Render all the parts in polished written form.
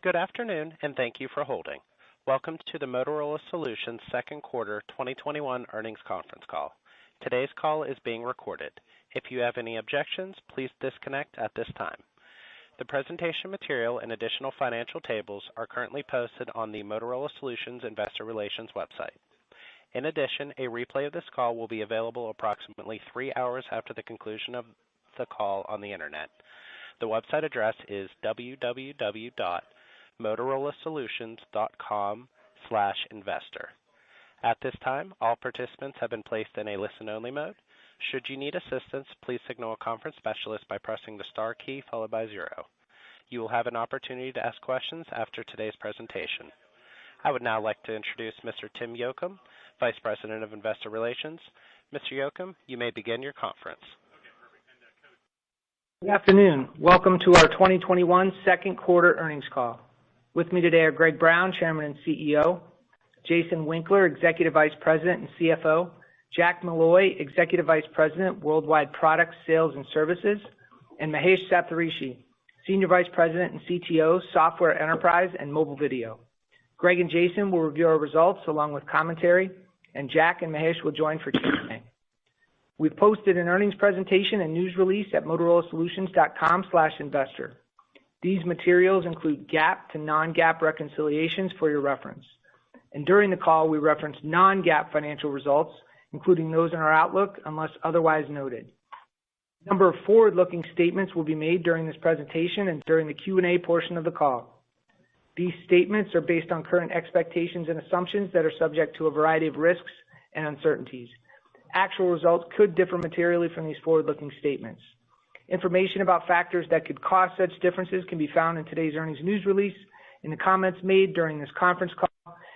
Good afternoon, and thank you for holding. Welcome to the Motorola Solutions second quarter 2021 earnings conference call. Today's call is being recorded. If you have any objections, please disconnect at this time. The presentation material and additional financial tables are currently posted on the Motorola Solutions Investor Relations website. In addition, a replay of this call will be available approximately 3 hours after the conclusion of the call on the Internet. The website address is www.motorolasolutions.com/investor. At this time, all participants have been placed in a listen-only mode. Should you need assistance, please signal a conference specialist by pressing the star key followed by 0. You will have an opportunity to ask questions after today's presentation. I would now like to introduce Mr. Tim Yocum, Vice President of Investor Relations. Mr. Yocum, you may begin your conference. Good afternoon. Welcome to our 2021 second quarter earnings call. With me today are Greg Brown, Chairman and CEO, Jason Winkler, Executive Vice President and CFO, Jack Malloy, Executive Vice President, Worldwide Products, Sales and Services, and Mahesh Saptharishi, Senior Vice President and CTO, Software Enterprise and Mobile Video. Greg and Jason will review our results along with commentary, and Jack and Mahesh will join for Q&A. We've posted an earnings presentation and news release at motorolasolutions.com/investor. These materials include GAAP to non-GAAP reconciliations for your reference. And during the call, we reference non-GAAP financial results, including those in our outlook, unless otherwise noted. A number of forward-looking statements will be made during this presentation and during the Q&A portion of the call. These statements are based on current expectations and assumptions that are subject to a variety of risks and uncertainties. Actual results could differ materially from these forward-looking statements. Information about factors that could cause such differences can be found in today's earnings news release, in the comments made during this conference call,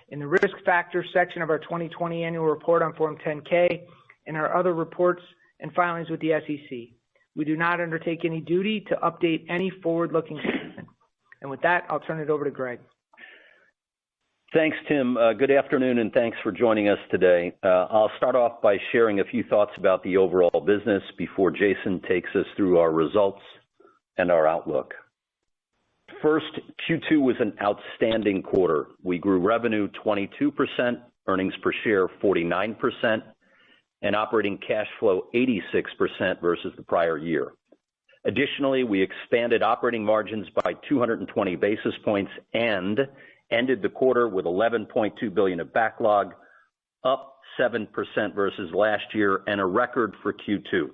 in the Risk Factors section of our 2020 annual report on Form 10-K, and our other reports and filings with the SEC. We do not undertake any duty to update any forward-looking statement. And with that, I'll turn it over to Greg. Thanks, Tim. Good afternoon, and thanks for joining us today. I'll start off by sharing a few thoughts about the overall business before Jason takes us through our results and our outlook. First, Q2 was an outstanding quarter. We grew revenue 22%, earnings per share 49%, and operating cash flow 86% versus the prior year. Additionally, we expanded operating margins by 220 basis points and ended the quarter with $11.2 billion of backlog, up 7% versus last year, and a record for Q2.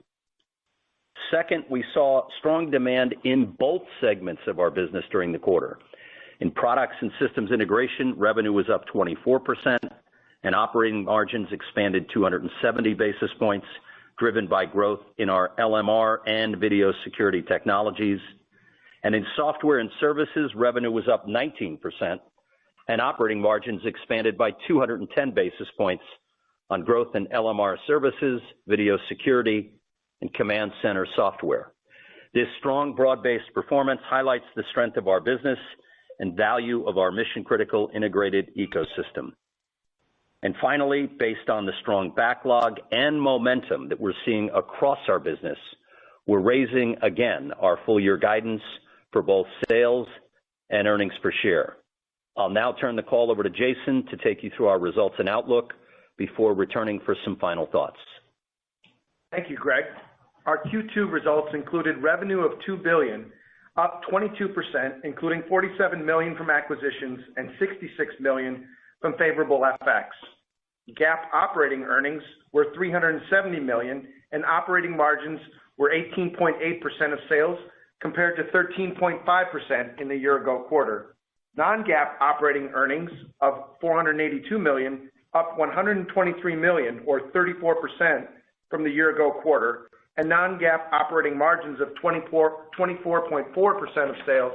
Second, we saw strong demand in both segments of our business during the quarter. In Products and Systems Integration, revenue was up 24%, and operating margins expanded 270 basis points, driven by growth in our LMR and video security technologies. And in Software and Services, revenue was up 19%, and operating margins expanded by 210 basis points on growth in LMR services, video security, and command center software. This strong, broad-based performance highlights the strength of our business and value of our mission-critical integrated ecosystem. And finally, based on the strong backlog and momentum that we're seeing across our business, we're raising again our full-year guidance for both sales and earnings per share. I'll now turn the call over to Jason to take you through our results and outlook before returning for some final thoughts. Thank you, Greg. Our Q2 results included revenue of $2 billion, up 22%, including $47 million from acquisitions and $66 million from favorable FX. GAAP operating earnings were $370 million, and operating margins were 18.8% of sales, compared to 13.5% in the year-ago quarter. Non-GAAP operating earnings of $482 million, up $123 million, or 34% from the year-ago quarter, and non-GAAP operating margins of 24.4% of sales,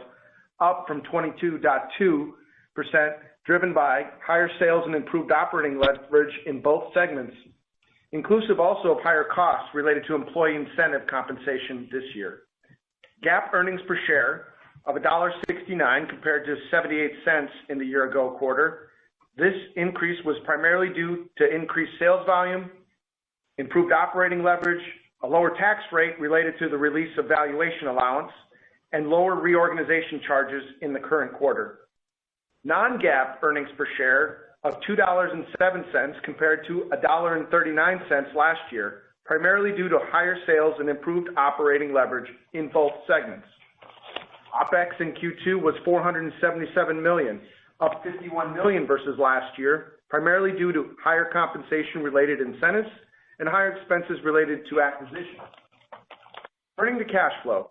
up from 22.2%, driven by higher sales and improved operating leverage in both segments, inclusive also of higher costs related to employee incentive compensation this year. GAAP earnings per share of $1.69 compared to 78 cents in the year-ago quarter. This increase was primarily due to increased sales volume, improved operating leverage, a lower tax rate related to the release of valuation allowance, and lower reorganization charges in the current quarter. Non-GAAP earnings per share of $2.07 compared to $1.39 last year, primarily due to higher sales and improved operating leverage in both segments. OpEx in Q2 was $477 million, up $51 million versus last year, primarily due to higher compensation-related incentives and higher expenses related to acquisitions. Turning to cash flow,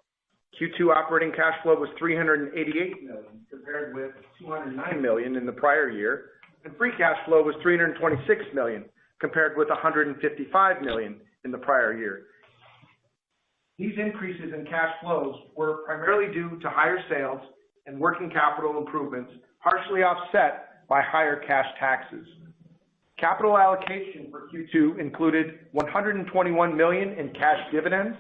Q2 operating cash flow was $388 million, compared with $209 million in the prior year, and free cash flow was $326 million, compared with $155 million in the prior year. These increases in cash flows were primarily due to higher sales and working capital improvements, partially offset by higher cash taxes. Capital allocation for Q2 included $121 million in cash dividends,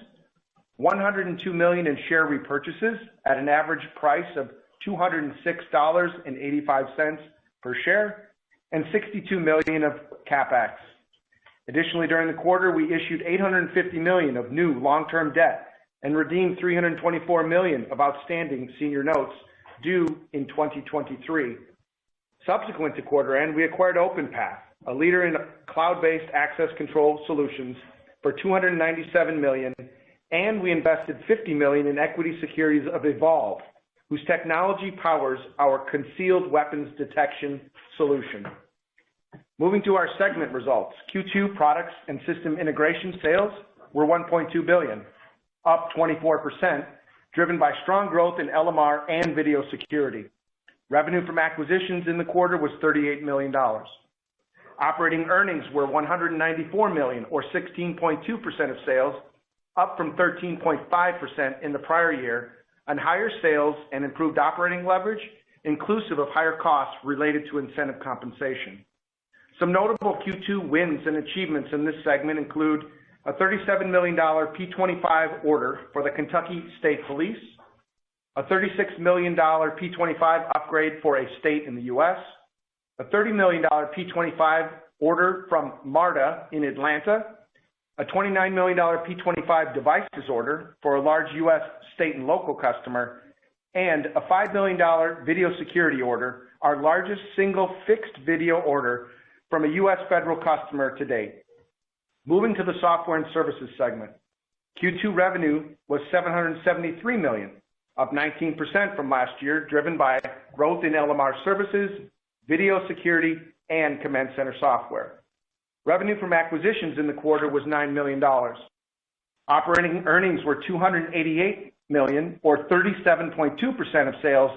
$102 million in share repurchases at an average price of $206.85 per share, and $62 million of CapEx. Additionally, during the quarter, we issued $850 million of new long-term debt and redeemed $324 million of outstanding senior notes due in 2023. Subsequent to quarter end, we acquired OpenPath, a leader in cloud-based access control solutions, for $297 million, and we invested $50 million in equity securities of Evolve, whose technology powers our concealed weapons detection solution. Moving to our segment results, Q2 products and system integration sales were $1.2 billion, up 24%, driven by strong growth in LMR and video security. Revenue from acquisitions in the quarter was $38 million. Operating earnings were $194 million, or 16.2% of sales, up from 13.5% in the prior year, on higher sales and improved operating leverage, inclusive of higher costs related to incentive compensation. Some notable Q2 wins and achievements in this segment include a $37 million P25 order for the Kentucky State Police, a $36 million P25 upgrade for a state in the U.S., a $30 million P25 order from MARTA in Atlanta, a $29 million P25 devices order for a large U.S. state and local customer, and a $5 million video security order, our largest single fixed video order from a U.S. federal customer to date. Moving to the software and services segment, Q2 revenue was $773 million, up 19% from last year, driven by growth in LMR services, video security, and command center software. Revenue from acquisitions in the quarter was $9 million. Operating earnings were $288 million, or 37.2% of sales,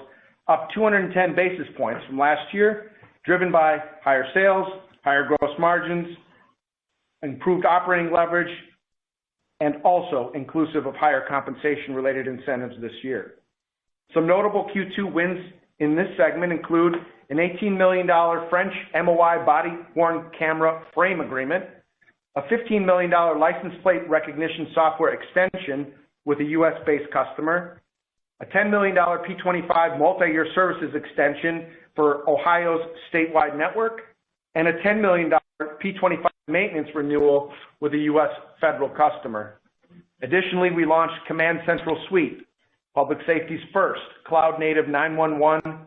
up 210 basis points from last year, driven by higher sales, higher gross margins, improved operating leverage, and also inclusive of higher compensation-related incentives this year. Some notable Q2 wins in this segment include an $18 million French MOI body-worn camera frame agreement, a $15 million license plate recognition software extension with a U.S.-based customer, a $10 million P25 multi-year services extension for Ohio's statewide network, and a $10 million P25 maintenance renewal with a U.S. federal customer. Additionally, we launched Command Central Suite, Public Safety's first cloud-native 911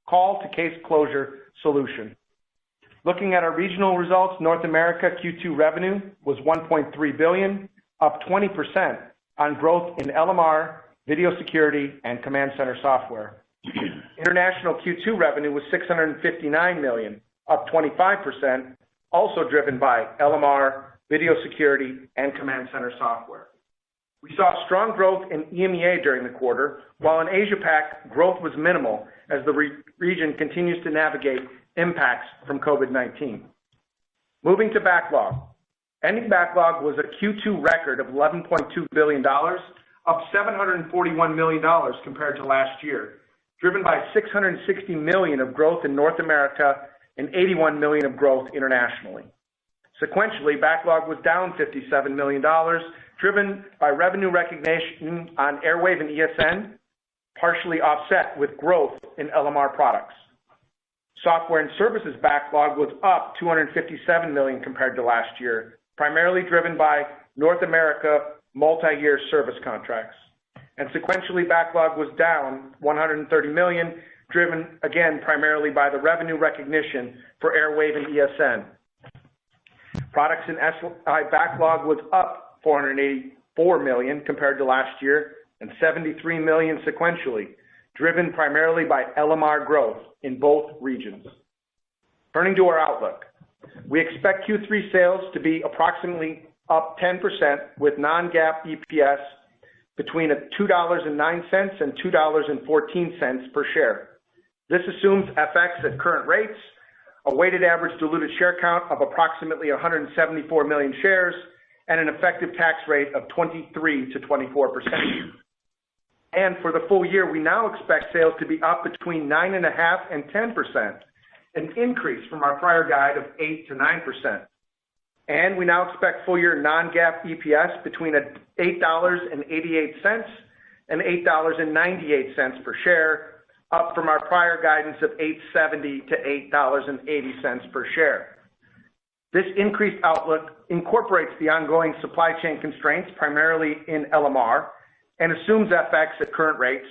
call-to-case closure solution. Looking at our regional results, North America Q2 revenue was $1.3 billion, up 20% on growth in LMR, video security, and command center software. International Q2 revenue was $659 million, up 25%, also driven by LMR, video security, and command center software. We saw strong growth in EMEA during the quarter, while in Asia-Pac, growth was minimal as the region continues to navigate impacts from COVID-19. Moving to backlog. Ending backlog was a Q2 record of $11.2 billion, up $741 million compared to last year, driven by $660 million of growth in North America and $81 million of growth internationally. Sequentially, backlog was down $57 million, driven by revenue recognition on Airwave and ESN, partially offset with growth in LMR products. Software and services backlog was up $257 million compared to last year, primarily driven by North America multi-year service contracts. And sequentially, backlog was down $130 million driven again primarily by the revenue recognition for Airwave and ESN. Products in SI backlog was up $484 million compared to last year and $73 million sequentially, driven primarily by LMR growth in both regions. Turning to our outlook, we expect Q3 sales to be approximately up 10% with non-GAAP EPS between $2.09 and $2.14 per share. This assumes FX at current rates, a weighted average diluted share count of approximately 174 million shares, and an effective tax rate of 23 to 24%. And for the full year, we now expect sales to be up between 9.5% and 10%, an increase from our prior guide of 8 to 9%. And we now expect full year non-GAAP EPS between $8.88 and $8.98 per share, up from our prior guidance of $8.70 to $8.80 per share. This increased outlook incorporates the ongoing supply chain constraints, primarily in LMR, and assumes FX at current rates,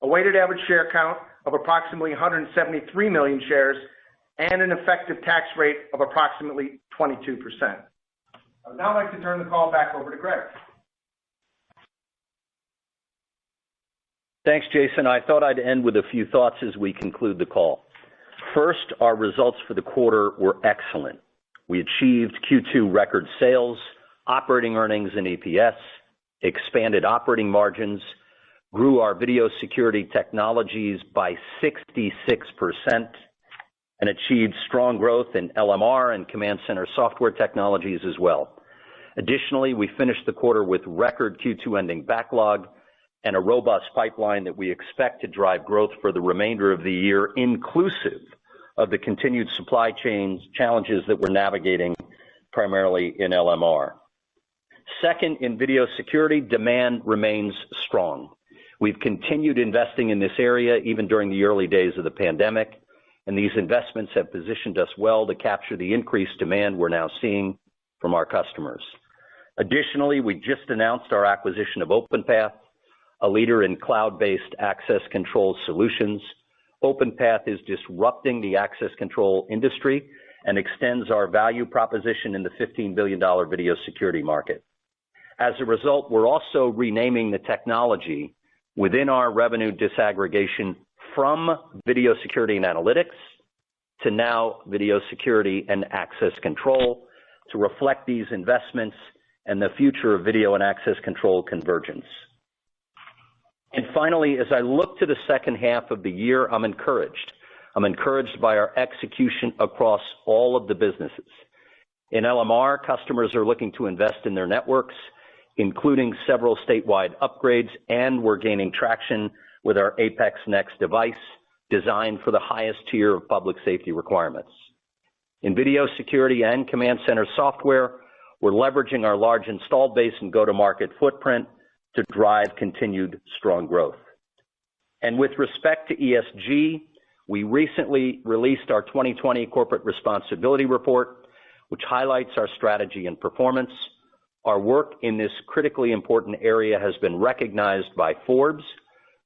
a weighted average share count of approximately 173 million shares, and an effective tax rate of approximately 22%. I would now like to turn the call back over to Greg. Thanks, Jason. I thought I'd end with a few thoughts as we conclude the call. First, our results for the quarter were excellent. We achieved Q2 record sales, operating earnings and EPS, expanded operating margins, grew our video security technologies by 66%, and achieved strong growth in LMR and command center software technologies as well. Additionally, we finished the quarter with record Q2 ending backlog and a robust pipeline that we expect to drive growth for the remainder of the year, inclusive of the continued supply chain challenges that we're navigating primarily in LMR. Second, in video security, demand remains strong. We've continued investing in this area even during the early days of the pandemic, and these investments have positioned us well to capture the increased demand we're now seeing from our customers. Additionally, we just announced our acquisition of OpenPath, a leader in cloud-based access control solutions. OpenPath is disrupting the access control industry and extends our value proposition in the $15 billion video security market. As a result, we're also renaming the technology within our revenue disaggregation from video security and analytics to now video security and access control to reflect these investments and the future of video and access control convergence. And finally, as I look to the second half of the year, I'm encouraged. I'm encouraged by our execution across all of the businesses. In LMR, customers are looking to invest in their networks, including several statewide upgrades, and we're gaining traction with our Apex Next device designed for the highest tier of public safety requirements. In video security and command center software, we're leveraging our large installed base and go-to-market footprint to drive continued strong growth. And with respect to ESG, we recently released our 2020 Corporate Responsibility Report, which highlights our strategy and performance. Our work in this critically important area has been recognized by Forbes,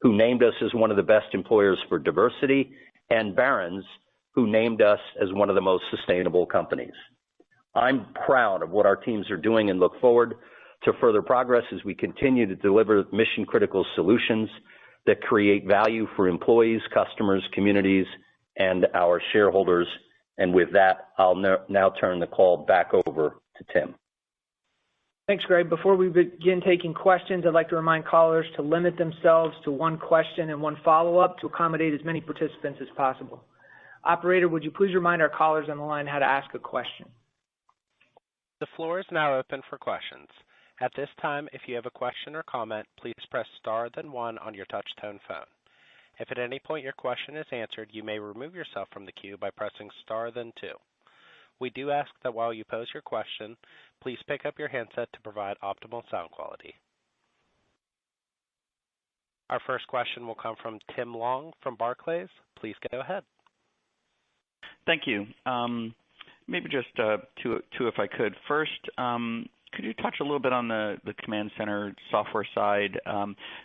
who named us as one of the best employers for diversity, and Barron's, who named us as one of the most sustainable companies. I'm proud of what our teams are doing and look forward to further progress as we continue to deliver mission-critical solutions that create value for employees, customers, communities, and our shareholders. And with that, I'll now turn the call back over to Tim. Thanks, Greg. Before we begin taking questions, I'd like to remind callers to limit themselves to one question and one follow-up to accommodate as many participants as possible. Operator, would you please remind our callers on the line how to ask a question? The floor is now open for questions. At this time, if you have a question or comment, please press star then one on your touch-tone phone. If at any point your question is answered, you may remove yourself from the queue by pressing star then two. We do ask that while you pose your question, please pick up your handset to provide optimal sound quality. Our first question will come from Tim Long from Barclays. Please go ahead. Thank you. Maybe just two if I could. First, could you touch a little bit on the command center software side?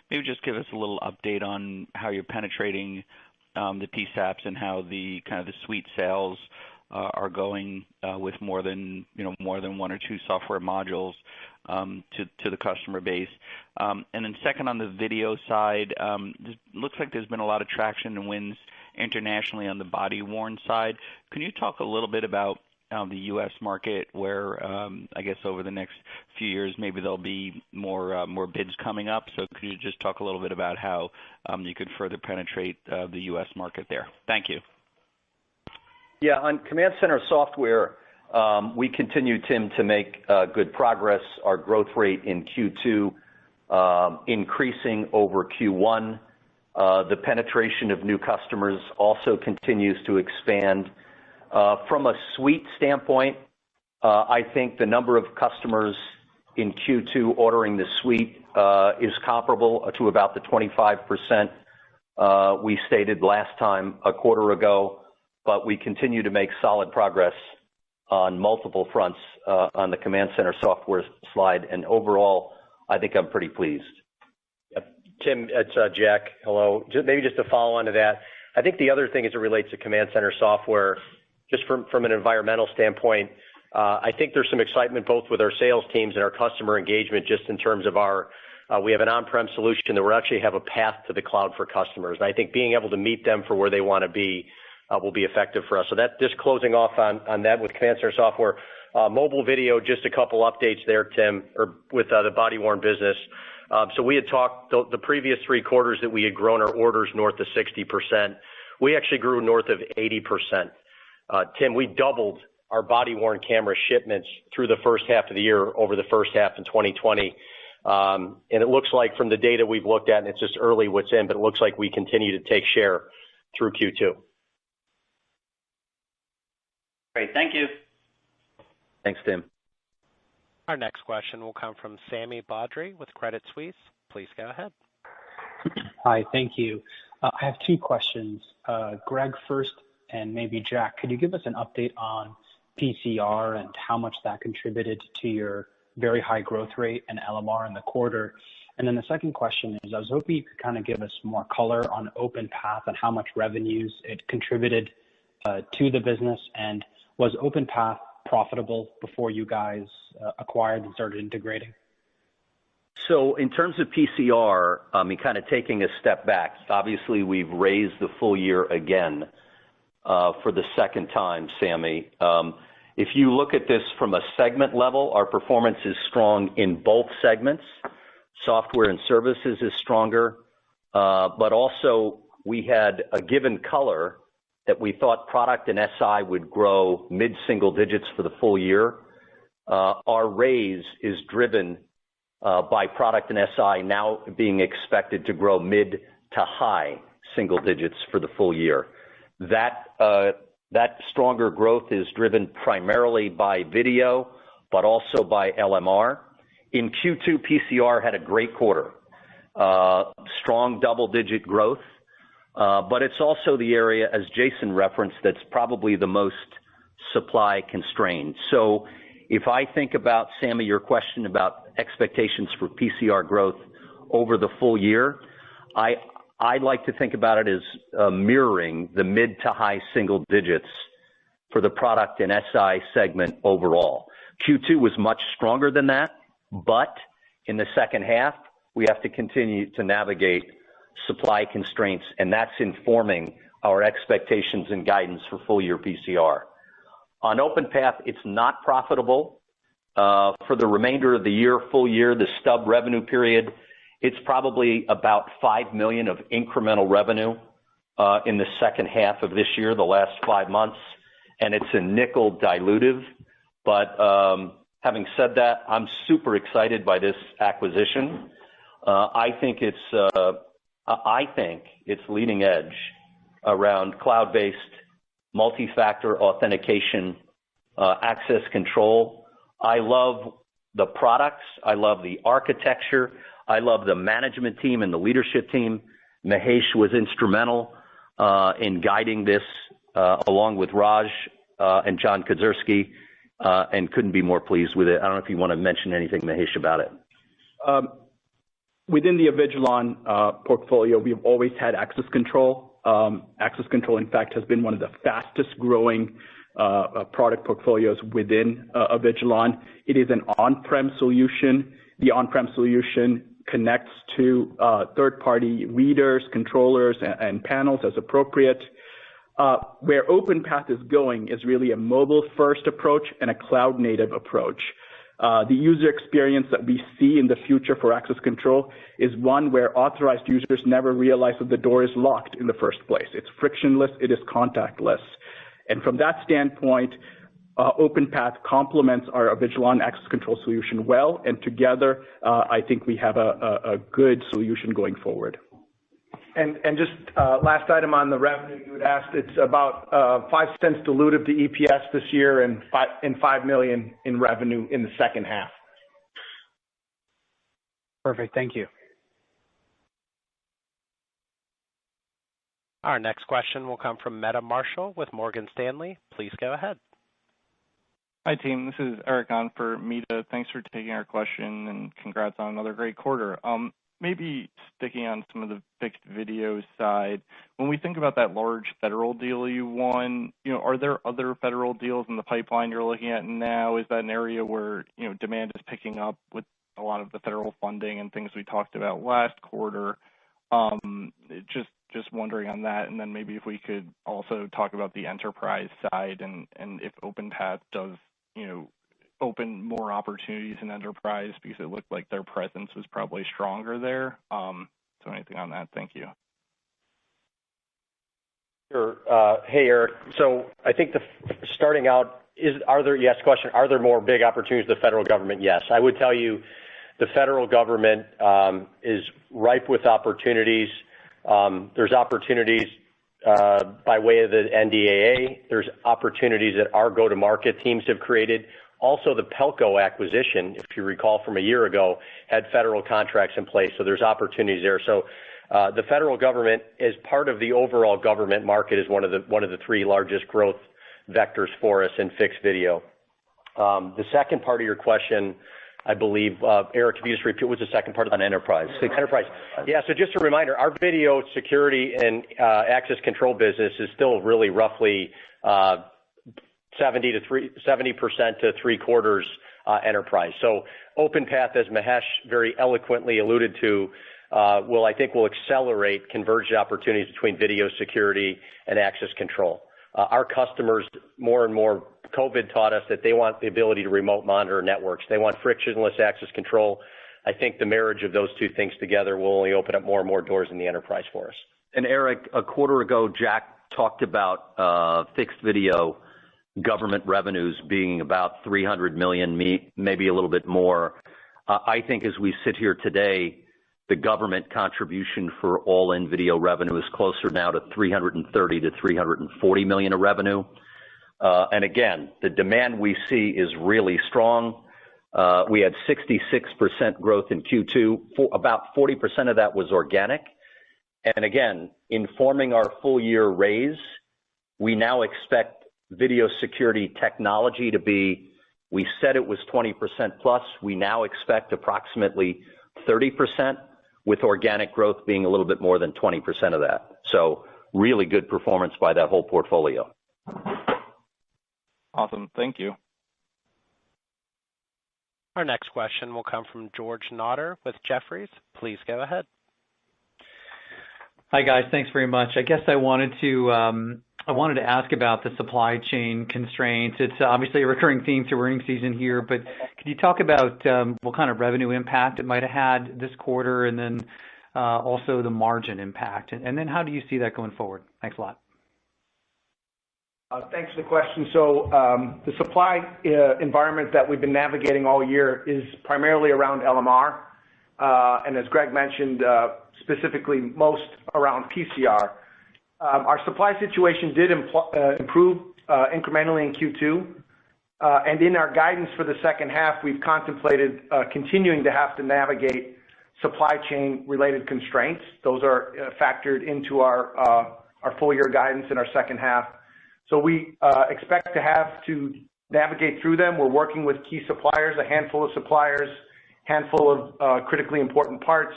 Maybe just give us a little update on how you're penetrating the PSAPs and how the kind of the suite sales are going with more than one or two software modules to the customer base. And then second, on the video side, it looks like there's been a lot of traction and wins internationally on the body-worn side. Can you talk a little bit about the U.S. market where I guess over the next few years maybe there'll be more bids coming up? So could you just talk a little bit about how you could further penetrate the U.S. market there? Thank you. Yeah, on Command Center software, we continue, Tim, to make good progress. Our growth rate in Q2 increasing over Q1. The penetration of new customers also continues to expand. From a suite standpoint, I think the number of customers in Q2 ordering the suite is comparable to about the 25% we stated last time a quarter ago, but we continue to make solid progress on multiple fronts on the Command Center software slide, and overall, I think I'm pretty pleased. Tim, it's Jack. Hello. Maybe just to follow on to that, I think the other thing as it relates to Command Center software, just from an environmental standpoint, I think there's some excitement both with our sales teams and our customer engagement just in terms of we have an on-prem solution that we actually have a path to the cloud for customers. And I think being able to meet them for where they want to be will be effective for us. So that just closing off on that with Command Center software. Mobile video, just a couple updates there, Tim, or with the body-worn business. So we had talked the previous 3 quarters that we had grown our orders north of 60%. We actually grew north of 80%. Tim, we doubled our body-worn camera shipments through the first half of the year over the first half in 2020. And it looks like from the data we've looked at, and it's just early what's in, but it looks like we continue to take share through Q2. Great. Thank you. Thanks, Tim. Our next question will come from Sami Badri with Credit Suisse. Please go ahead. Hi, thank you. I have 2 questions. Greg first, and maybe Jack, could you give us an update on PCR and how much that contributed to your very high growth rate and LMR in the quarter? And then the second question is, I was hoping you could kind of give us more color on OpenPath and how much revenues it contributed to the business, and was OpenPath profitable before you guys acquired and started integrating? So in terms of PCR, kind of taking a step back, obviously we've raised the full year again for the second time, Sammy. If you look at this from a segment level, our performance is strong in both segments. Software and services is stronger, but also we had a given color that we thought product and SI would grow mid-single digits for the full year. Our raise is driven by product and SI now being expected to grow mid to high single digits for the full year. That stronger growth is driven primarily by video, but also by LMR. In Q2, PCR had a great quarter, strong double-digit growth, but it's also the area, as Jason referenced, that's probably the most supply constrained. So if I think about, Sammy, your question about expectations for PCR growth over the full year, I like to think about it as mirroring the mid to high single digits for the product and SI segment overall. Q2 was much stronger than that, but in the second half, we have to continue to navigate supply constraints, and that's informing our expectations and guidance for full year PCR. On OpenPath, it's not profitable. For the remainder of the year, full year, the stub revenue period, it's probably about $5 million of incremental revenue in the second half of this year, the last 5 months, and it's a nickel dilutive. But having said that, I'm super excited by this acquisition. I think it's leading edge around cloud-based multi-factor authentication, access control. I love the products. I love the architecture. I love the management team and the leadership team. Mahesh was instrumental in guiding this along with Raj and John Kodzierski, and couldn't be more pleased with it. I don't know if you want to mention anything, Mahesh, about it. Within the Avigilon portfolio, we've always had access control access control, in fact, has been one of the fastest growing product portfolios within Avigilon. It is an on-prem solution. The on-prem solution connects to third-party readers, controllers, and panels as appropriate. Where OpenPath is going is really a mobile-first approach and a cloud-native approach. The user experience that we see in the future for access control is one where authorized users never realize that the door is locked in the first place. It's frictionless, it is contactless. And from that standpoint, OpenPath complements our Avigilon access control solution well, and together, I think we have a good solution going forward. And just last item on the revenue you had asked, it's about 5 cents dilutive to EPS this year and $5 million in revenue in the second half. Perfect. Thank you. Our next question will come from Meta Marshall with Morgan Stanley. Please go ahead. Hi, team. This is Eric on for Meta. Thanks for taking our question, and congrats on another great quarter. Maybe sticking on some of the fixed video side, when we think about that large federal deal you won, are there other federal deals in the pipeline you're looking at now? Is that an area where, demand is picking up with a lot of the federal funding and things we talked about last quarter? Just wondering on that, and then maybe if we could also talk about the enterprise side and if OpenPath does, open more opportunities in enterprise, because it looked like their presence was probably stronger there. So anything on that? Thank you. Sure. Hey, Eric. So I think starting out, are there more big opportunities with the federal government? Yes. I would tell you the federal government is ripe with opportunities. There's opportunities by way of the NDAA. There's opportunities that our go-to-market teams have created. Also, the Pelco acquisition, if you recall from a year ago, had federal contracts in place, so there's opportunities there. So the federal government, as part of the overall government market, is one of the 3 largest growth vectors for us in fixed video. The second part of your question, I believe, Eric, if you just repeat, what was the second part? On enterprise. Enterprise. Yeah, so just a reminder, our video security and access control business is still really roughly 70% to 3/4 enterprise. So OpenPath, as Mahesh very eloquently alluded to, I think will accelerate converged opportunities between video security and access control. Our customers, more and more, COVID taught us that they want the ability to remote monitor networks. They want frictionless access control. I think the marriage of those two things together will only open up more and more doors in the enterprise for us. And Eric, a quarter ago, Jack talked about fixed video government revenues being about $300 million, maybe a little bit more. I think as we sit here today, the government contribution for all-in video revenue is closer now to $330 to $340 million of revenue. And again, the demand we see is really strong. We had 66% growth in Q2. About 40% of that was organic. And again, informing our full year raise, we now expect video security technology to be, we said it was 20% plus. We now expect approximately 30%, with organic growth being a little bit more than 20% of that. So really good performance by that whole portfolio. Awesome. Thank you. Our next question will come from George Notter with Jefferies. Please go ahead. Hi, guys. Thanks very much. I guess I wanted to ask about the supply chain constraints. It's obviously a recurring theme through earnings season here, but could you talk about what kind of revenue impact it might have had this quarter, and then also the margin impact? And then how do you see that going forward? Thanks a lot. Thanks for the question. So the supply environment that we've been navigating all year is primarily around LMR, and as Greg mentioned, specifically most around PCR. Our supply situation did improve incrementally in Q2, and in our guidance for the second half, we've contemplated continuing to have to navigate supply chain related constraints. Those are factored into our full year guidance in our second half. So we expect to have to navigate through them. We're working with key suppliers, a handful of suppliers, handful of critically important parts.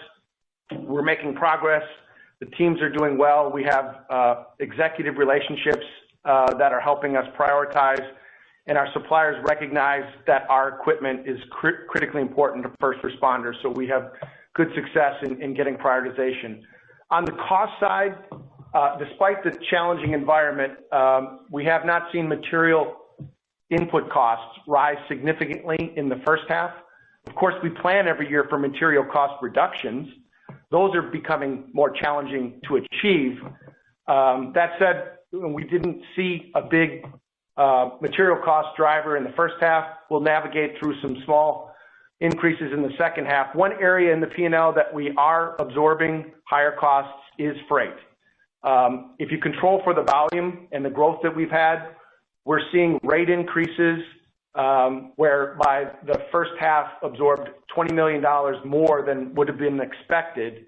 We're making progress. The teams are doing well. We have executive relationships that are helping us prioritize, and our suppliers recognize that our equipment is critically important to first responders, so we have good success in getting prioritization. On the cost side, despite the challenging environment, we have not seen material input costs rise significantly in the first half. Of course, we plan every year for material cost reductions. Those are becoming more challenging to achieve. That said, we didn't see a big material cost driver in the first half. We'll navigate through some small increases in the second half. One area in the P&L that we are absorbing higher costs is freight. If you control for the volume and the growth that we've had, we're seeing rate increases whereby the first half absorbed $20 million more than would have been expected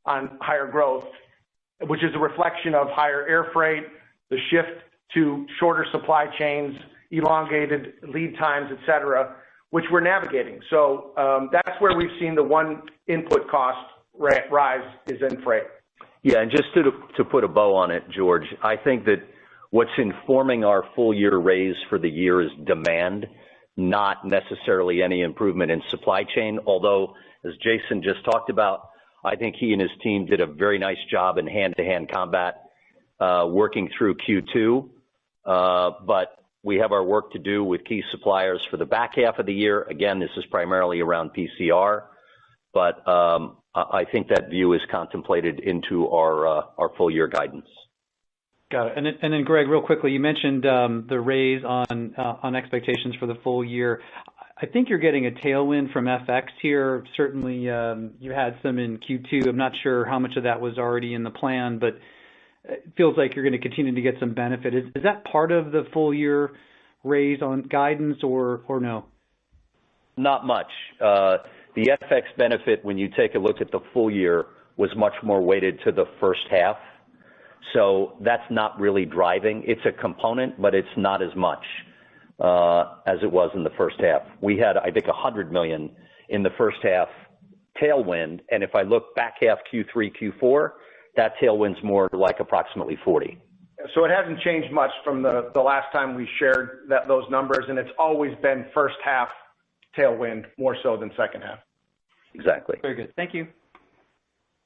on higher growth, which is a reflection of higher air freight, the shift to shorter supply chains, elongated lead times, et cetera, which we're navigating. So that's where we've seen the one input cost rise is in freight. Yeah, and just to put a bow on it, George, I think that what's informing our full year raise for the year is demand, not necessarily any improvement in supply chain. Although, as Jason just talked about, I think he and his team did a very nice job in hand-to-hand combat working through Q2. But we have our work to do with key suppliers for the back half of the year. Again, this is primarily around PCR, but I think that view is contemplated into our full year guidance. Got it. And then Greg, real quickly, you mentioned the raise on expectations for the full year. I think you're getting a tailwind from FX here. Certainly, you had some in Q2. I'm not sure how much of that was already in the plan, but it feels like you're going to continue to get some benefit. Is that part of the full year raise on guidance or no? Not much. The FX benefit, when you take a look at the full year, was much more weighted to the first half. So that's not really driving. It's a component, but it's not as much as it was in the first half. We had, I think, $100 million in the first half tailwind, and if I look back half Q3, Q4, that tailwind's more like approximately 40. So it hasn't changed much from the last time we shared those numbers, and it's always been first half tailwind more so than second half. Exactly. Very good. Thank you.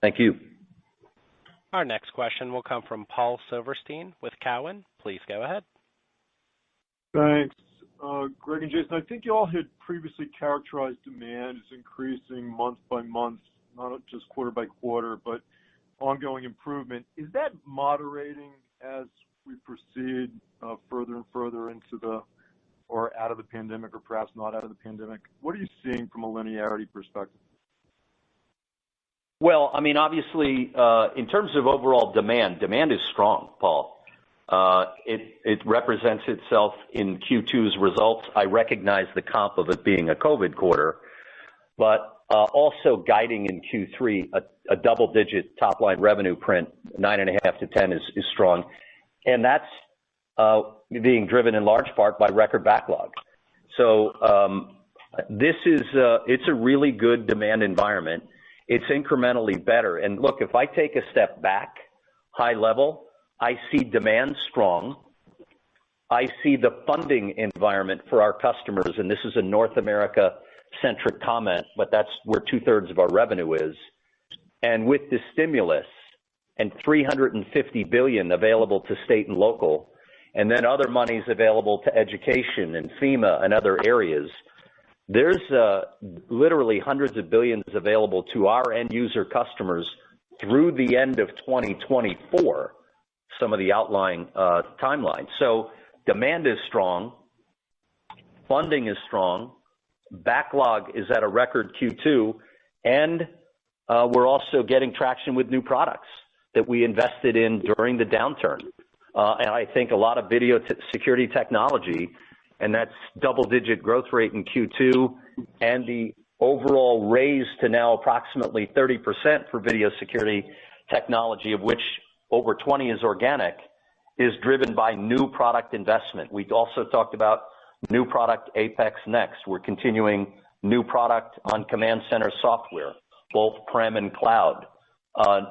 Thank you. Our next question will come from Paul Silverstein with Cowen. Please go ahead. Thanks. Greg and Jason, I think you all had previously characterized demand as increasing month by month, not just quarter by quarter, but ongoing improvement. Is that moderating as we proceed further and further into or out of the pandemic, or perhaps not out of the pandemic? What are you seeing from a linearity perspective? Well, I mean, obviously, in terms of overall demand is strong, Paul. It represents itself in Q2's results. I recognize the comp of it being a COVID quarter, but also guiding in Q3 a double-digit top-line revenue print, 9.5 to 10 is strong, and that's being driven in large part by record backlog. So this is it's a really good demand environment. It's incrementally better. And look, if I take a step back, high level, I see demand strong. I see the funding environment for our customers, and this is a North America-centric comment, but that's where 2/3 of our revenue is. And with the stimulus and $350 billion available to state and local, and then other monies available to education and FEMA and other areas, there's literally hundreds of billions available to our end user customers through the end of 2024, some of the outlying timelines. So demand is strong, funding is strong, backlog is at a record Q2, and we're also getting traction with new products that we invested in during the downturn. And I think a lot of video security technology, and that's double-digit growth rate in Q2, and the overall raise to now approximately 30% for video security technology, of which over 20 is organic, is driven by new product investment. We also talked about new product Apex Next. We're continuing new product on command center software, both prem and cloud.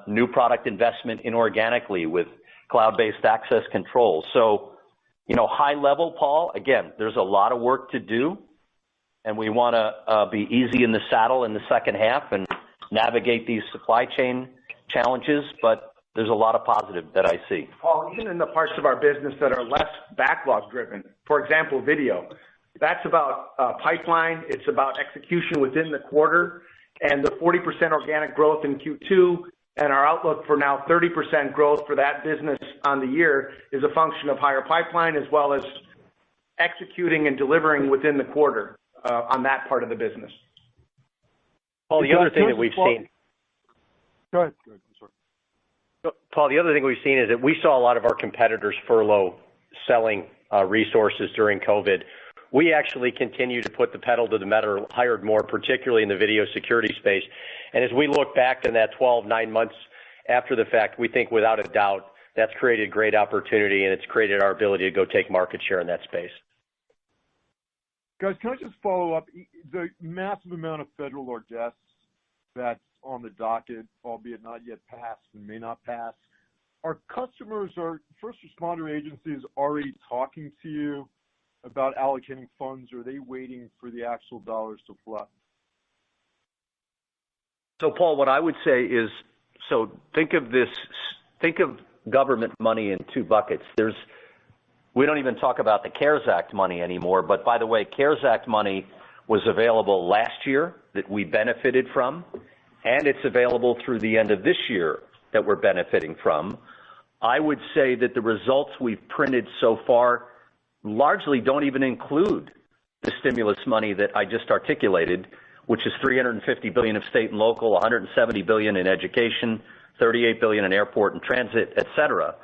new product investment inorganically with cloud-based access control. So, high level, Paul, again, there's a lot of work to do, and we want to be easy in the saddle in the second half and navigate these supply chain challenges, but there's a lot of positive that I see. Paul, even in the parts of our business that are less backlog driven, for example, video, that's about pipeline, it's about execution within the quarter, and the 40% organic growth in Q2 and our outlook for now 30% growth for that business on the year is a function of higher pipeline as well as executing and delivering within the quarter on that part of the business. Paul, the other thing that we've seen. Go ahead. I'm sorry. Paul, the other thing we've seen is that we saw a lot of our competitors furlough selling resources during COVID. We actually continue to put the pedal to the metal, hired more, particularly in the video security space. And as we look back in that 9 months after the fact, we think without a doubt that's created great opportunity and it's created our ability to go take market share in that space. Guys, can I just follow up? The massive amount of federal largesse that's on the docket, albeit not yet passed and may not pass, are customers or first responder agencies already talking to you about allocating funds, or are they waiting for the actual dollars to flow? So, Paul, what I would say is, think of government money in two buckets. We don't even talk about the CARES Act money anymore, but by the way, CARES Act money was available last year that we benefited from, and it's available through the end of this year that we're benefiting from. I would say that the results we've printed so far largely don't even include the stimulus money that I just articulated, which is $350 billion of state and local, $170 billion in education, $38 billion in airport and transit, et cetera.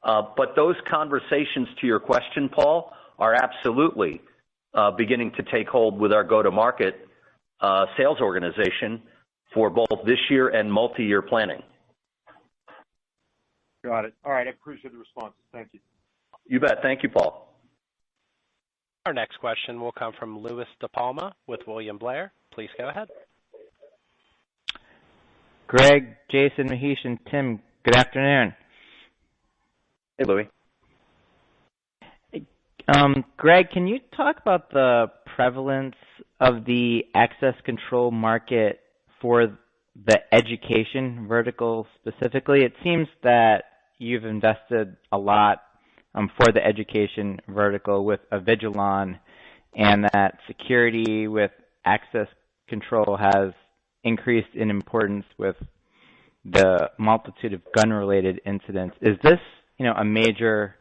But those conversations, to your question, Paul, are absolutely beginning to take hold with our go-to-market sales organization for both this year and multi-year planning. Got it. All right. I appreciate the response. Thank you. You bet. Thank you, Paul. Our next question will come from Louis DePalma with William Blair. Please go ahead. Greg, Jason, Mahesh, and Tim, good afternoon. Hey, Louis. Greg, can you talk about the prevalence of the access control market for the education vertical specifically? It seems that you've invested a lot for the education vertical with Avigilon, and that security with access control has increased in importance with the multitude of gun-related incidents. Is this, a major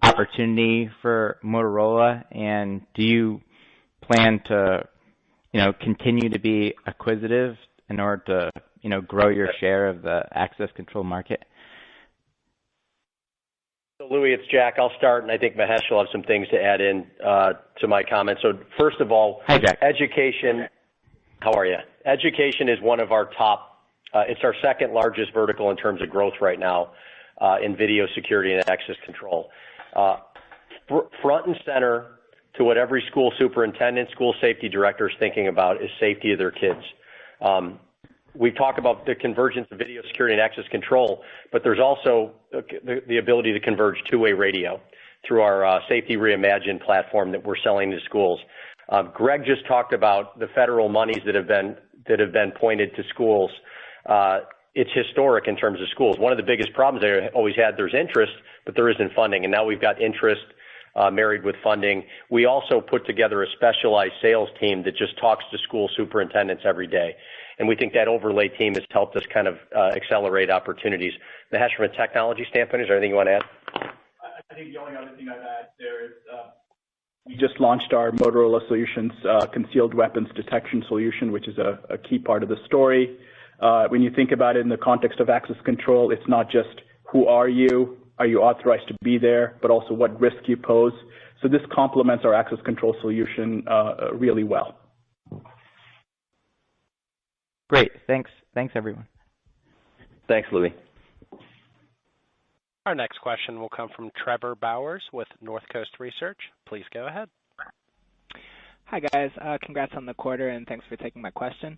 opportunity for Motorola, and do you plan to, continue to be acquisitive in order to, grow your share of the access control market? So, Louis, it's Jack. I'll start, and I think Mahesh will have some things to add in to my comments. So, first of all, hi, Jack. Education. How are you? Education is one of our top. It's our second largest vertical in terms of growth right now in video security and access control. Front and center to what every school superintendent, school safety director is thinking about is safety of their kids. We talk about the convergence of video security and access control, but there's also the ability to converge two-way radio through our Safety Reimagined platform that we're selling to schools. Greg just talked about the federal monies that have been pointed to schools. It's historic in terms of schools. One of the biggest problems they always had, there's interest, but there isn't funding, and now we've got interest married with funding. We also put together a specialized sales team that just talks to school superintendents every day. And we think that overlay team has helped us kind of accelerate opportunities. Mahesh, from a technology standpoint, is there anything you want to add? I think the only other thing I'd add there is we just launched our Motorola Solutions concealed weapons detection solution, which is a key part of the story. When you think about it in the context of access control, it's not just who are you authorized to be there, but also what risk you pose. So this complements our access control solution really well. Great. Thanks, everyone. Thanks, Louis. Our next question will come from Trevor Bowers with Northcoast Research. Please go ahead. Hi, guys. Congrats on the quarter, and thanks for taking my question.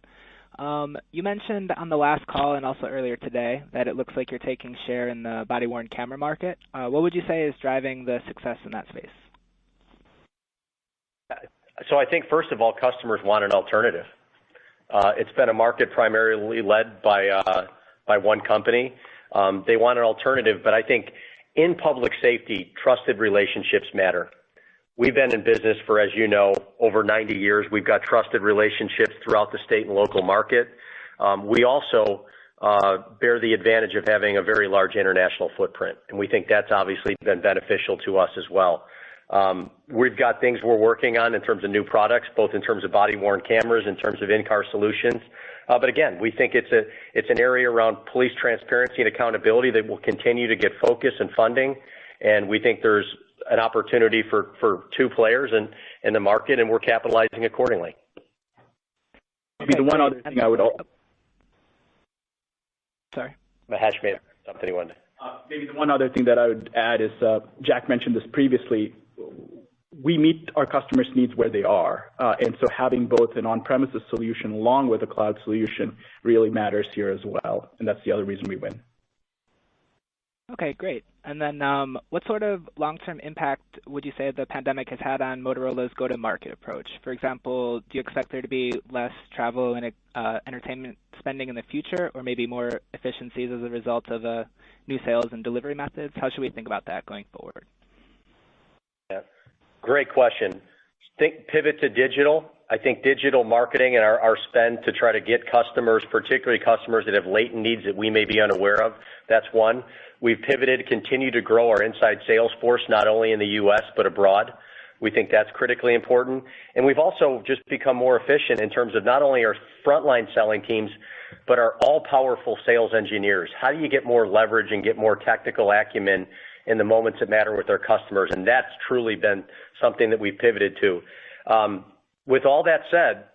You mentioned on the last call and also earlier today that it looks like you're taking share in the body-worn camera market. What would you say is driving the success in that space? So I think, first of all, customers want an alternative. It's been a market primarily led by one company. They want an alternative, but I think in public safety, trusted relationships matter. We've been in business for, as you know, over 90 years. We've got trusted relationships throughout the state and local market. We also bear the advantage of having a very large international footprint, and we think that's obviously been beneficial to us as well. We've got things we're working on in terms of new products, both in terms of body-worn cameras, in terms of in-car solutions. But again, we think it's an area around police transparency and accountability that will continue to get focus and funding, and we think there's an opportunity for two players in the market, and we're capitalizing accordingly. Maybe the one other thing I would. Sorry. Mahesh made something he wanted. Maybe the one other thing that I would add is Jack mentioned this previously. We meet our customers' needs where they are, and so having both an on-premises solution along with a cloud solution really matters here as well, and that's the other reason we win. Okay, great. And then what sort of long-term impact would you say the pandemic has had on Motorola's go-to-market approach? For example, do you expect there to be less travel and entertainment spending in the future, or maybe more efficiencies as a result of new sales and delivery methods? How should we think about that going forward? Yeah, great question. Pivot to digital. I think digital marketing and our spend to try to get customers, particularly customers that have latent needs that we may be unaware of, that's one. We've pivoted, continue to grow our inside sales force, not only in the U.S., but abroad. We think that's critically important. And we've also just become more efficient in terms of not only our frontline selling teams, but our all-powerful sales engineers. How do you get more leverage and get more technical acumen in the moments that matter with our customers? And that's truly been something that we've pivoted to. With all that said,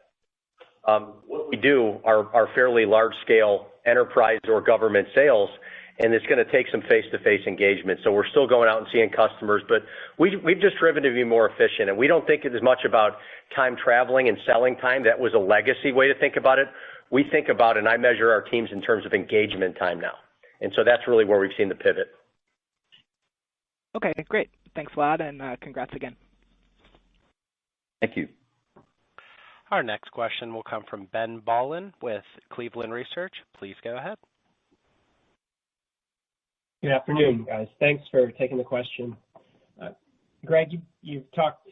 what we do are fairly large-scale enterprise or government sales, and it's going to take some face-to-face engagement. So we're still going out and seeing customers, but we've just driven to be more efficient, and we don't think it as much about time traveling and selling time. That was a legacy way to think about it. We think about, and I measure our teams in terms of engagement time now. And so that's really where we've seen the pivot. Okay, great. Thanks a lot, and congrats again. Thank you. Our next question will come from Ben Bollin with Cleveland Research. Please go ahead. Good afternoon, guys. Thanks for taking the question. Greg, you've talked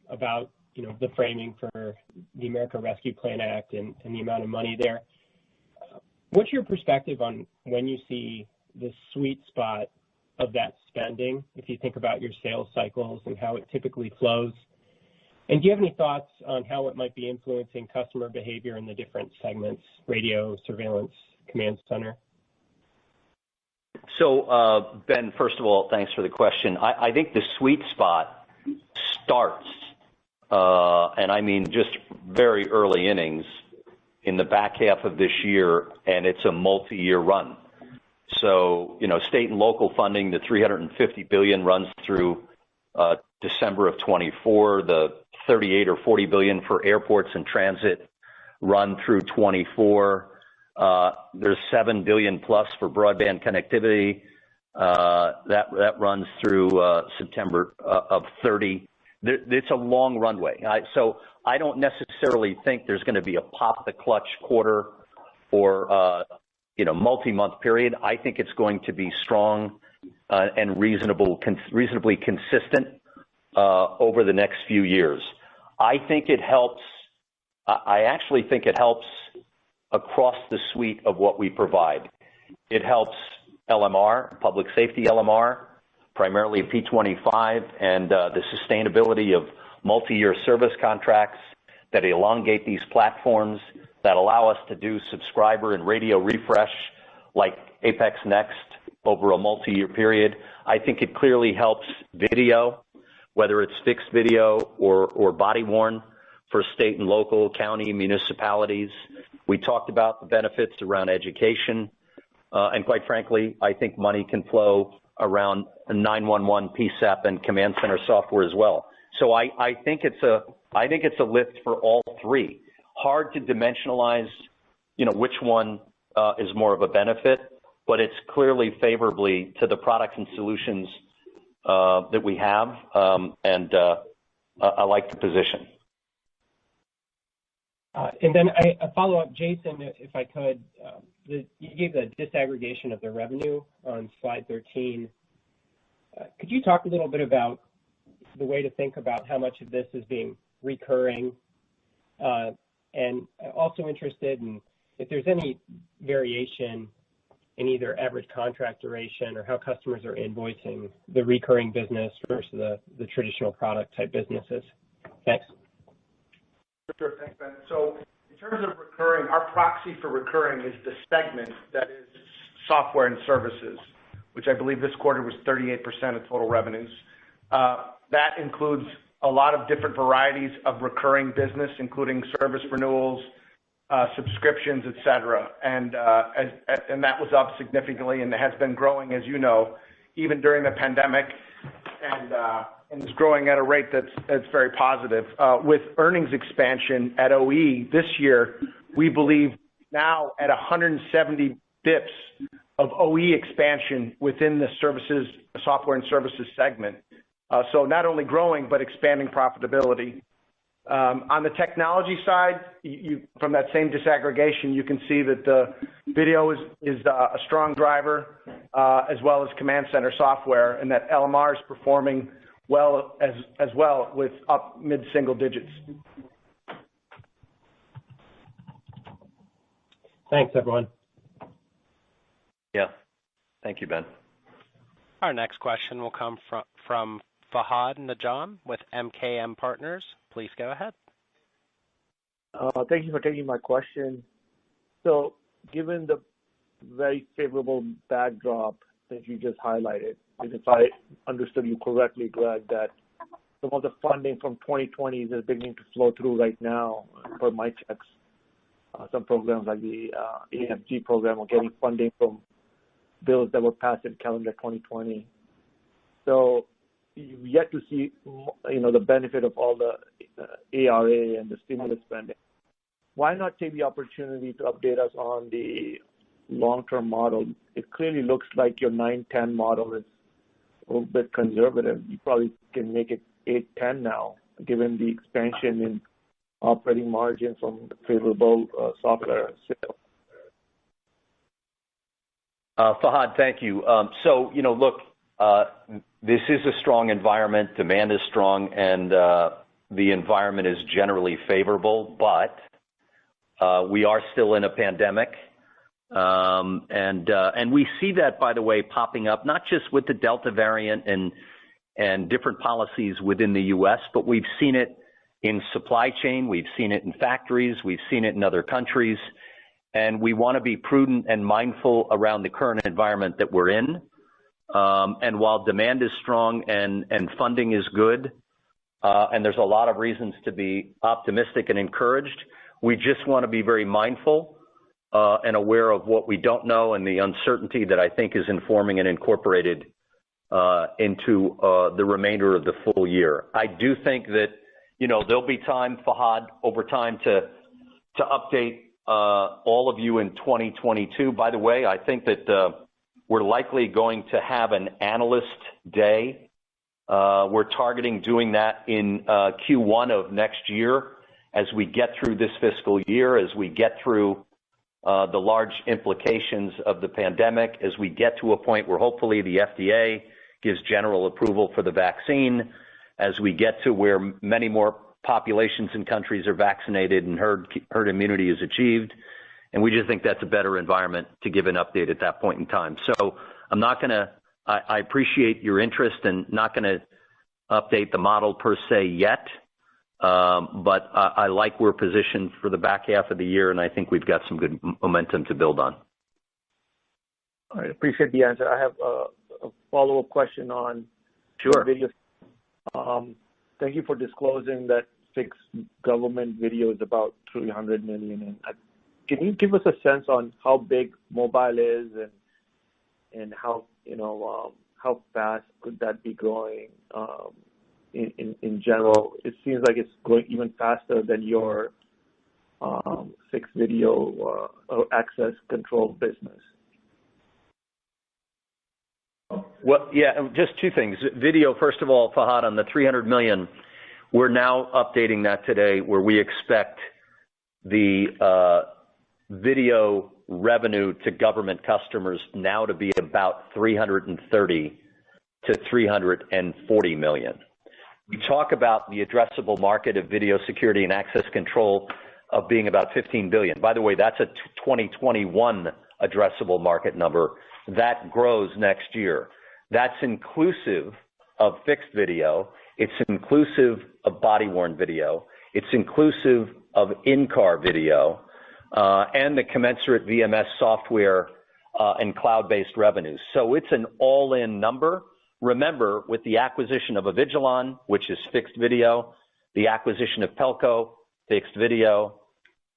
about the framing for the American Rescue Plan Act and the amount of money there. What's your perspective on when you see the sweet spot of that spending, if you think about your sales cycles and how it typically flows? And do you have any thoughts on how it might be influencing customer behavior in the different segments, radio, surveillance, command center? So, Ben, first of all, thanks for the question. I think the sweet spot starts, and I mean just very early innings, in the back half of this year, and it's a multi-year run. So, state and local funding, the $350 billion runs through December of 24. The 38 or 40 billion for airports and transit run through 24. There's 7 billion plus for broadband connectivity. That runs through September of 30. It's a long runway. So I don't necessarily think there's going to be a pop the clutch quarter or multi-month period. I think it's going to be strong and reasonably consistent over the next few years. I think it helps. I actually think it helps across the suite of what we provide. It helps LMR, public safety LMR, primarily P25, and the sustainability of multi-year service contracts that elongate these platforms, that allow us to do subscriber and radio refresh like Apex Next over a multi-year period. I think it clearly helps video, whether it's fixed video or body-worn for state and local, county, municipalities. We talked about the benefits around education, and quite frankly, I think money can flow around 911, PSAP, and command center software as well. So I think it's I think it's a lift for all three. Hard to dimensionalize, which one is more of a benefit, but it's clearly favorably to the products and solutions that we have, and I like the position. And then a follow-up, Jason, if I could. You gave the disaggregation of the revenue on slide 13. Could you talk a little bit about the way to think about how much of this is being recurring? And also interested in if there's any variation in either average contract duration or how customers are invoicing the recurring business versus the traditional product type businesses. Thanks. Sure, thanks, Ben. So in terms of recurring, our proxy for recurring is the segment that is software and services, which I believe this quarter was 38% of total revenues. That includes a lot of different varieties of recurring business, including service renewals, subscriptions, et cetera. And that was up significantly and has been growing, as you know, even during the pandemic, and is growing at a rate that's very positive. With earnings expansion at OE this year, we believe now at 170 bips of OE expansion within the services, software and services segment. So not only growing, but expanding profitability. On the technology side, from that same disaggregation, you can see that the video is a strong driver, as well as command center software, and that LMR is performing well as well with up mid-single digits. Thanks, everyone. Yeah. Thank you, Ben. Our next question will come from Fahad Najam with MKM Partners. Please go ahead. Thank you for taking my question. So given the very favorable backdrop that you just highlighted, and if I understood you correctly, Greg, that some of the funding from 2020 is beginning to flow through right now, per my checks. Some programs like the AFG program are getting funding from bills that were passed in calendar 2020. So you've yet to see, the benefit of all the ARA and the stimulus spending. Why not take the opportunity to update us on the long-term model? It clearly looks like your 9-10 model is a little bit conservative. You probably can make it 8-10 now, given the expansion in operating margin from favorable software sales. Fahad, thank you. So, look, this is a strong environment. Demand is strong, and the environment is generally favorable, but we are still in a pandemic. And we see that, by the way, popping up, not just with the Delta variant and different policies within the U.S., but we've seen it in supply chain, we've seen it in factories, we've seen it in other countries, and we want to be prudent and mindful around the current environment that we're in. And while demand is strong and funding is good, and there's a lot of reasons to be optimistic and encouraged, we just want to be very mindful and aware of what we don't know and the uncertainty that I think is informing and incorporated into the remainder of the full year. I do think that, there'll be time, Fahad, over time to update all of you in 2022. By the way, I think that we're likely going to have an analyst day. We're targeting doing that in Q1 of next year as we get through this fiscal year, as we get through the large implications of the pandemic, as we get to a point where hopefully the FDA gives general approval for the vaccine, as we get to where many more populations and countries are vaccinated and herd immunity is achieved. And we just think that's a better environment to give an update at that point in time. So I'm not going to, I appreciate your interest and not going to update the model per se yet, but I like we're positioned for the back half of the year, and I think we've got some good momentum to build on. I appreciate the answer. I have a follow-up question on video. Thank you for disclosing that fixed government video is about $300 million. And can you give us a sense on how big mobile is and how how fast could that be growing? in general, it seems like it's growing even faster than your fixed video or access control business. Well, yeah, just two things. Video, first of all, Fahad, on the $300 million, we're now updating that today where we expect the video revenue to government customers now to be about $330 to $340 million. We talk about the addressable market of video security and access control of being about $15 billion. By the way, that's a 2021 addressable market number. That grows next year. That's inclusive of fixed video. It's inclusive of body-worn video. It's inclusive of in-car video and the commensurate VMS software and cloud-based revenues. So it's an all-in number. Remember, with the acquisition of Avigilon, which is fixed video, the acquisition of Pelco, fixed video,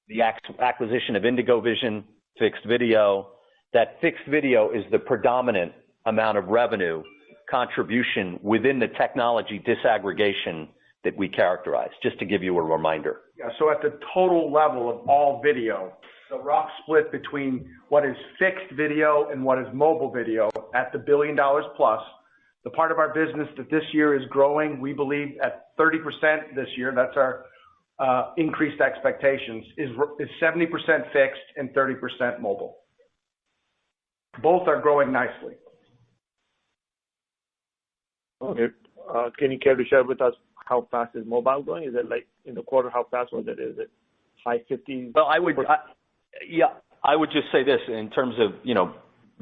the acquisition of Indigo Vision, fixed video, that fixed video is the predominant amount of revenue contribution within the technology disaggregation that we characterize, just to give you a reminder. Yeah, so at the total level of all video, the rough split between what is fixed video and what is mobile video at the $1 billion plus, the part of our business that this year is growing, we believe at 30% this year, that's our increased expectations, is 70% fixed and 30% mobile. Both are growing nicely. Okay. Can you care to share with us how fast is mobile growing? Is it like in the quarter, how fast was it? Is it high 50s? Well, I would just say this in terms of,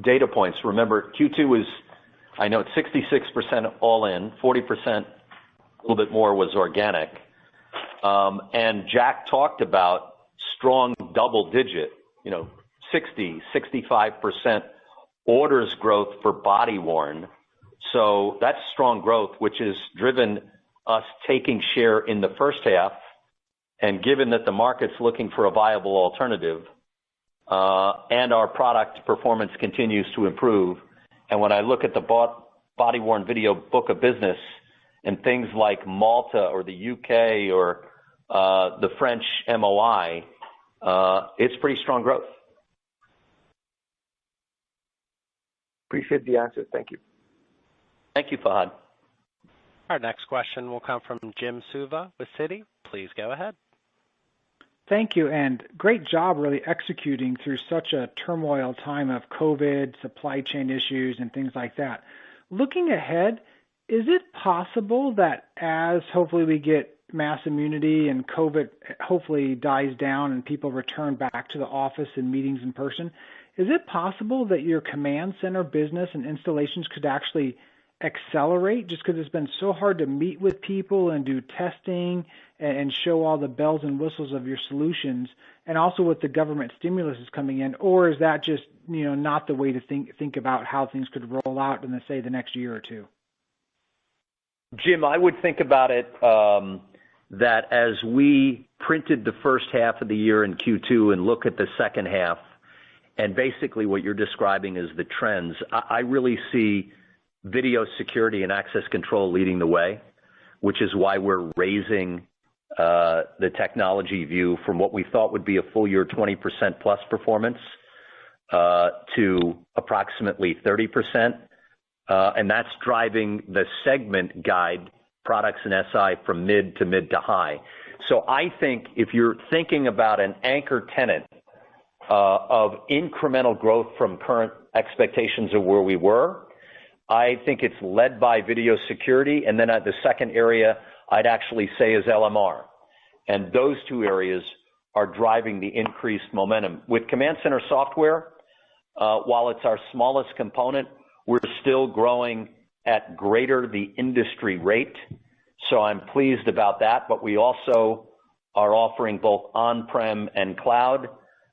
data points. Remember, Q2 was, I know it's 66% all in, 40%, a little bit more was organic. And Jack talked about strong double digit, 65% orders growth for body worn. So that's strong growth, which has driven us taking share in the first half. And given that the market's looking for a viable alternative, and our product performance continues to improve, and when I look at the body worn video book of business and things like Malta or the UK or the French MOI, it's pretty strong growth. Appreciate the answer. Thank you. Thank you, Fahad. Our next question will come from Jim Suva with Citi. Please go ahead. Thank you, and great job really executing through such a turmoil time of COVID, supply chain issues, and things like that. Looking ahead, is it possible that as hopefully we get mass immunity and COVID hopefully dies down and people return back to the office and meetings in person, is it possible that your command center business and installations could actually accelerate just because it's been so hard to meet with people and do testing and show all the bells and whistles of your solutions, and also with the government stimulus is coming in? Or is that just not the way to think about how things could roll out in the next year or two? Jim, I would think about it that as we printed the first half of the year in Q2 and look at the second half, and basically what you're describing is the trends, I really see video security and access control leading the way, which is why we're raising the technology view from what we thought would be a full year 20% plus performance to approximately 30%. And that's driving the segment guide, products and SI, from mid to high. So I think if you're thinking about an anchor tenant of incremental growth from current expectations of where we were, I think it's led by video security. And then the second area I'd actually say is LMR. And those two areas are driving the increased momentum. With Command Center software, while it's our smallest component, we're still growing at greater the industry rate. So I'm pleased about that. But we also are offering both on-prem and cloud.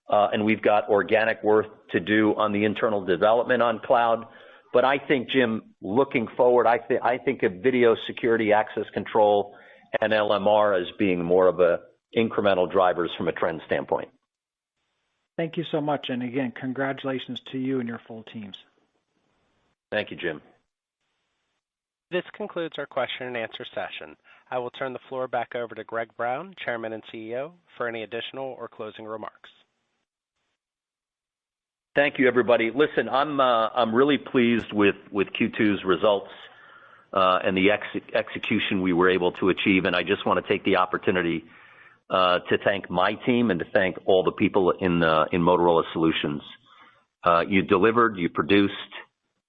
And we've got organic work to do on the internal development on cloud. But I think, Jim, looking forward, I think of video security, access control, and LMR as being more of a incremental drivers from a trend standpoint. Thank you so much. And again, congratulations to you and your full teams. Thank you, Jim. This concludes our question and answer session. I will turn the floor back over to Greg Brown, Chairman and CEO, for any additional or closing remarks. Thank you, everybody. Listen, I'm really pleased with Q2's results and the execution we were able to achieve, and I just want to take the opportunity to thank my team and to thank all the people in Motorola Solutions. You delivered, you produced,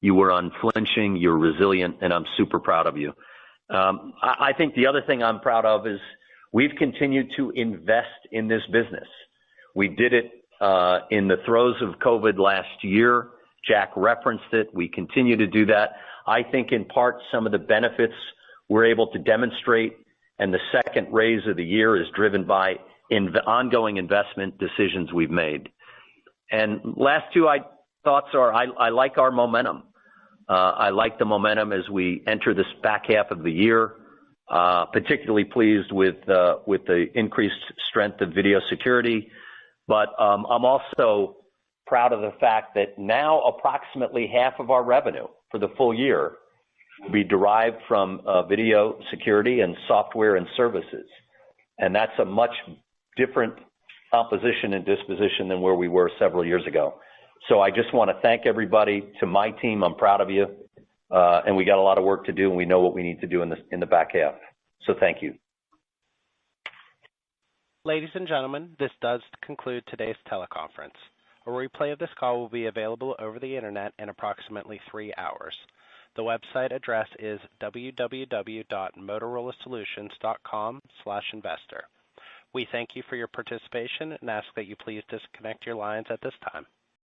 you were unflinching, you're resilient, and I'm super proud of you. I think the other thing I'm proud of is we've continued to invest in this business. We did it in the throes of COVID last year. Jack referenced it. We continue to do that. I think in part some of the benefits we're able to demonstrate, and the second raise of the year is driven by ongoing investment decisions we've made. And last two thoughts are I like our momentum. I like the momentum as we enter this back half of the year. Particularly pleased with the increased strength of video security. But I'm also proud of the fact that now approximately half of our revenue for the full year will be derived from video security and software and services. And that's a much different composition and disposition than where we were several years ago. So I just want to thank everybody. To my team, I'm proud of you. And we got a lot of work to do, and we know what we need to do in the back half. So thank you. Ladies and gentlemen, this does conclude today's teleconference. A replay of this call will be available over the internet in approximately 3 hours. The website address is www.motorolasolutions.com/investor. We thank you for your participation and ask that you please disconnect your lines at this time.